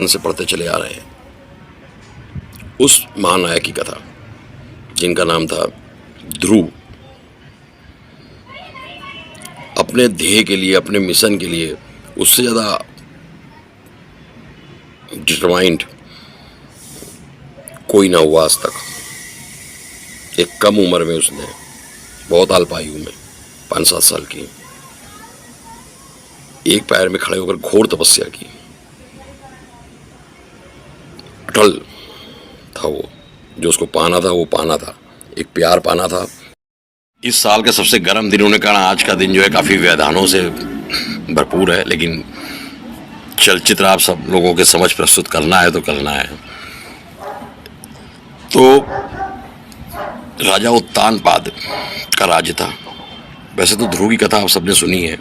से पढ़ते चले आ रहे हैं उस महानायक की कथा जिनका नाम था ध्रुव। अपने ध्येय के लिए, अपने मिशन के लिए उससे ज़्यादा डिटरमाइंड कोई ना हुआ आज तक। एक कम उम्र में उसने, बहुत अल्पायु में, 5-7 साल की, एक पैर में खड़े होकर घोर तपस्या की। अटल था वो, जो उसको पाना था वो पाना था, एक प्यार पाना था। इस साल के सबसे गर्म दिनों ने कहा आज का दिन जो है काफ़ी व्यवधानों से भरपूर है, लेकिन चलचित्र आप सब लोगों के समझ प्रस्तुत करना है तो करना है। तो राजा उत्तानपाद का राज्य था। वैसे तो ध्रुव की कथा आप सबने सुनी है।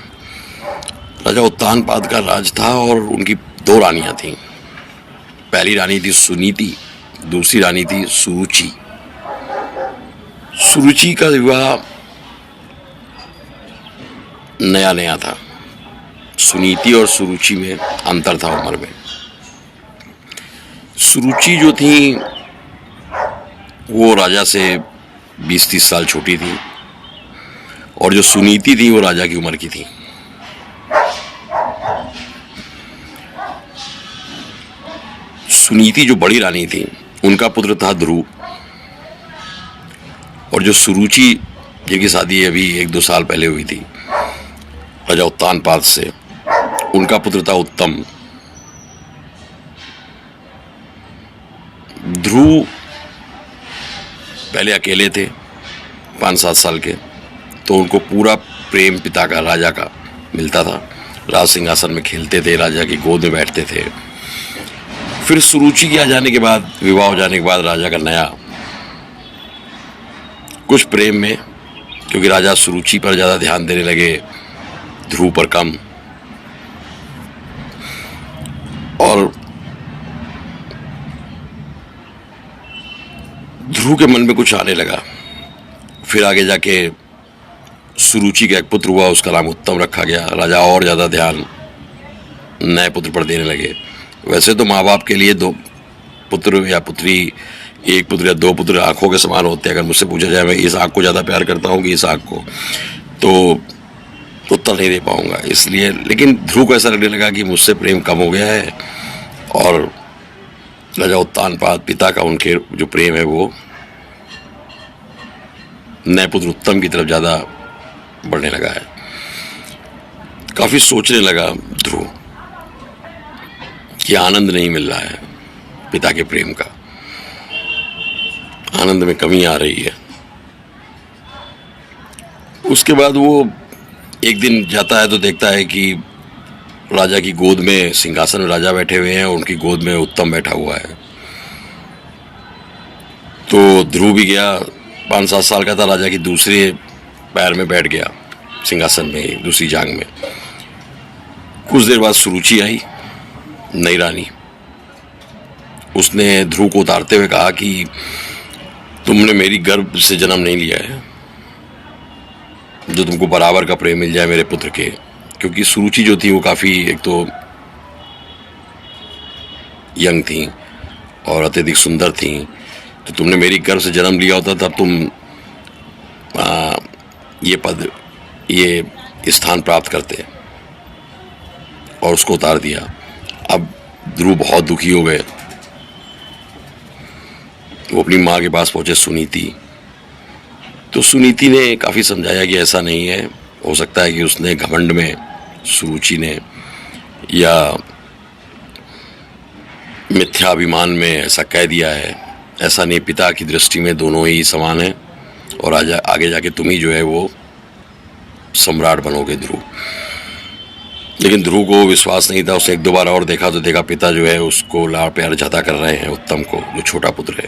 राजा उत्तानपाद का राज था और उनकी 2 रानियां थीं। पहली रानी थी सुनीति, दूसरी रानी थी सुरुचि। सुरुचि का विवाह नया नया था। सुनीति और सुरुचि में अंतर था उम्र में। सुरुचि जो थी वो राजा से 20-30 साल छोटी थी और जो सुनीति थी वो राजा की उम्र की थी। सुनीति जो बड़ी रानी थी उनका पुत्र था ध्रुव, और जो सुरुचि जिनकी शादी अभी 1-2 साल पहले हुई थी राजा उत्तानपाद से, उनका पुत्र था उत्तम। ध्रुव पहले अकेले थे, 5-7 साल के, तो उनको पूरा प्रेम पिता का, राजा का मिलता था। राज सिंहासन में खेलते थे, राजा की गोद में बैठते थे। फिर सुरुचि के आ जाने के बाद, विवाह हो जाने के बाद, राजा का नया कुछ प्रेम में, क्योंकि राजा सुरुचि पर ज़्यादा ध्यान देने लगे, ध्रुव पर कम, और ध्रुव के मन में कुछ आने लगा। फिर आगे जाके सुरुचि का एक पुत्र हुआ, उसका नाम उत्तम रखा गया। राजा और ज़्यादा ध्यान नए पुत्र पर देने लगे। वैसे तो माँ बाप के लिए 2 पुत्र या पुत्री, 1 पुत्र या 2 पुत्र आंखों के समान होते हैं। अगर मुझसे पूछा जाए मैं इस आंख को ज़्यादा प्यार करता हूँ कि इस आंख को, तो उत्तर नहीं दे पाऊँगा। इसलिए, लेकिन ध्रुव को ऐसा लगने लगा कि मुझसे प्रेम कम हो गया है, और राजा उत्तानपाद पिता का उनके जो प्रेम है वो नए पुत्र उत्तम की तरफ ज़्यादा बढ़ने लगा है। काफ़ी सोचने लगा ध्रुव कि आनंद नहीं मिल रहा है पिता के प्रेम का, आनंद में कमी आ रही है। उसके बाद वो एक दिन जाता है तो देखता है कि राजा की गोद में, सिंहासन में राजा बैठे हुए हैं और उनकी गोद में उत्तम बैठा हुआ है। तो ध्रुव भी गया, 5-7 साल का था, राजा की दूसरे पैर में बैठ गया, सिंहासन में, दूसरी जांग में। कुछ देर बाद सुरुचि आई, नई रानी। उसने ध्रुव को उतारते हुए कहा कि तुमने मेरी गर्भ से जन्म नहीं लिया है, जो तुमको बराबर का प्रेम मिल जाए मेरे पुत्र के। क्योंकि सुरुचि जो थी वो काफ़ी, एक तो यंग थी और अत्यधिक सुंदर थी, तो तुमने मेरी गर्भ से जन्म लिया होता तब तुम ये पद, ये स्थान प्राप्त करते, और उसको उतार दिया। अब ध्रुव बहुत दुखी हो गए। वो अपनी माँ के पास पहुँचे, सुनीति। तो सुनीति ने काफ़ी समझाया कि ऐसा नहीं है, हो सकता है कि उसने घमंड में, सुरुचि ने, या मिथ्याभिमान में ऐसा कह दिया है। ऐसा नहीं, पिता की दृष्टि में दोनों ही समान हैं, और आगे जाके तुम ही जो है वो सम्राट बनोगे ध्रुव। लेकिन ध्रुव को विश्वास नहीं था। उसने 1-2 बार और देखा तो देखा पिता जो है उसको लाड़ प्यार ज़्यादा कर रहे हैं, उत्तम को, जो छोटा पुत्र है।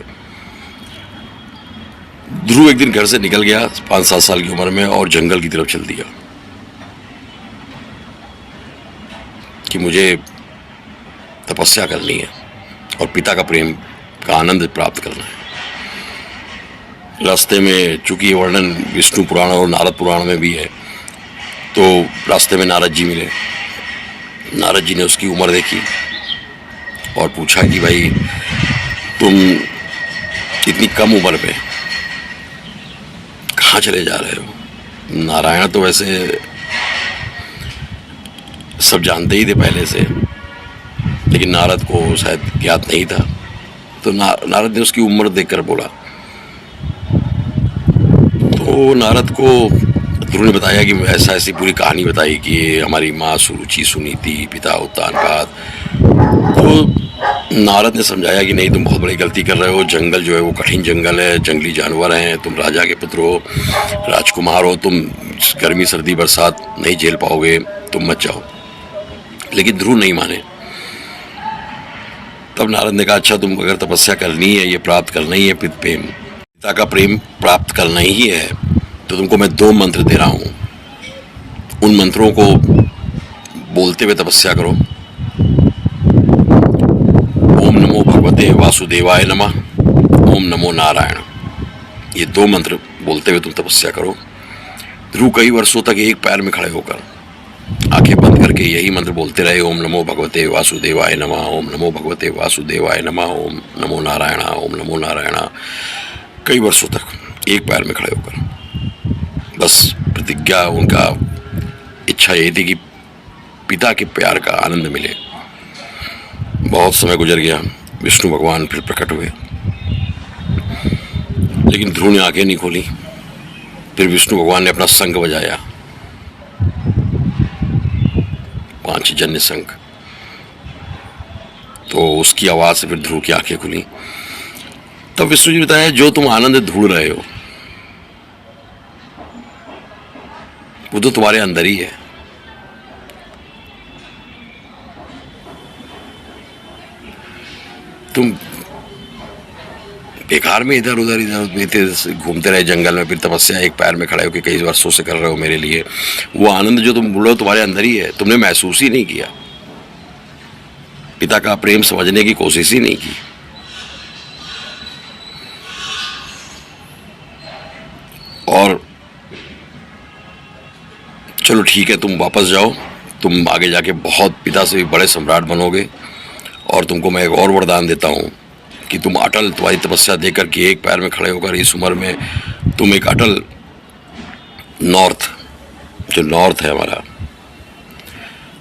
ध्रुव एक दिन घर से निकल गया 5-7 साल की उम्र में, और जंगल की तरफ चल दिया कि मुझे तपस्या करनी है और पिता का प्रेम का आनंद प्राप्त करना है। रास्ते में, चूंकि ये वर्णन विष्णु पुराण और नारद पुराण में भी है, तो रास्ते में नारद जी मिले। नारद जी ने उसकी उम्र देखी और पूछा कि भाई तुम इतनी कम उम्र में कहाँ चले जा रहे हो। नारायण तो वैसे सब जानते ही थे पहले से, लेकिन नारद को शायद ज्ञात नहीं था। तो नारद ने उसकी उम्र देखकर बोला। तो नारद को ध्रुव ने बताया कि ऐसा ऐसी पूरी कहानी बताई कि हमारी माँ सुरुचि सुनीति, पिता उत्तानपाद। तो नारद ने समझाया कि नहीं, तुम बहुत बड़ी गलती कर रहे हो। जंगल जो है वो कठिन जंगल है, जंगली जानवर हैं, तुम राजा के पुत्र हो, राजकुमार हो, तुम गर्मी सर्दी बरसात नहीं झेल पाओगे, तुम मत जाओ। लेकिन ध्रुव नहीं माने। तब नारद ने कहा, अच्छा तुम अगर तपस्या करनी है, ये प्राप्त करना ही है, पिता का प्रेम प्राप्त करना ही है, तो तुमको मैं 2 मंत्र दे रहा हूँ। उन मंत्रों को बोलते हुए तपस्या करो। ओम नमो भगवते वासुदेवाय नमः, ओम नमो नारायण। ये 2 मंत्र बोलते हुए तुम तपस्या करो। ध्रुव कई वर्षों तक एक पैर में खड़े होकर आंखें बंद करके यही मंत्र बोलते रहे। ओम नमो भगवते वासुदेवाय नमः, ओम नमो भगवते वासुदेवाय नमः, ओम नमो नारायण, ओम नमो नारायण। कई वर्षों तक एक पैर में खड़े होकर बस प्रतिज्ञा, उनका इच्छा यही थी कि पिता के प्यार का आनंद मिले। बहुत समय गुजर गया, विष्णु भगवान फिर प्रकट हुए, लेकिन ध्रुव ने आंखें नहीं खोली। फिर विष्णु भगवान ने अपना शंख बजाया, पांचजन्य शंख। तो उसकी आवाज से फिर ध्रुव की आंखें खुली। तब विष्णु जी बताया, जो तुम आनंद ढूंढ रहे हो वो तो तुम्हारे अंदर ही है। तुम बेकार में इधर उधर घूमते रहे जंगल में, फिर तपस्या एक पैर में खड़े होकर कई वर्षों से कर रहे हो मेरे लिए। वो आनंद जो तुम बोल रहे हो तुम्हारे अंदर ही है, तुमने महसूस ही नहीं किया, पिता का प्रेम समझने की कोशिश ही नहीं की। और चलो ठीक है, तुम वापस जाओ, तुम आगे जाके बहुत पिता से भी बड़े सम्राट बनोगे। और तुमको मैं एक और वरदान देता हूँ कि तुम अटल, तुम्हारी तपस्या देकर के एक पैर में खड़े होकर इस उम्र में तुम एक अटल नॉर्थ, जो नॉर्थ है हमारा,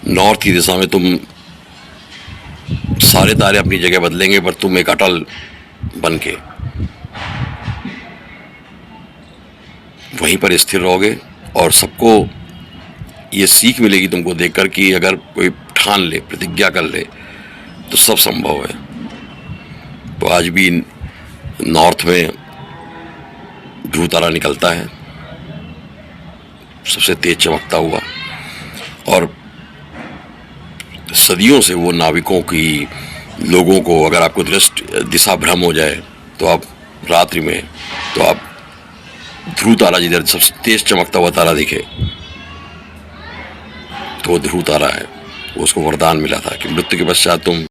नॉर्थ की दिशा में तुम सारे तारे अपनी जगह बदलेंगे, पर तुम एक अटल बन के वहीं पर स्थिर रहोगे। और सबको ये सीख मिलेगी तुमको देखकर कि अगर कोई ठान ले, प्रतिज्ञा कर ले, तो सब संभव है। तो आज भी नॉर्थ में ध्रुव तारा निकलता है, सबसे तेज चमकता हुआ। और सदियों से वो नाविकों की, लोगों को, अगर आपको दिशा भ्रम हो जाए तो आप रात्रि में, तो आप ध्रुव तारा जिधर सबसे तेज चमकता हुआ तारा दिखे तो वो ध्रुव तारा है। उसको वरदान मिला था कि मृत्यु के पश्चात तुम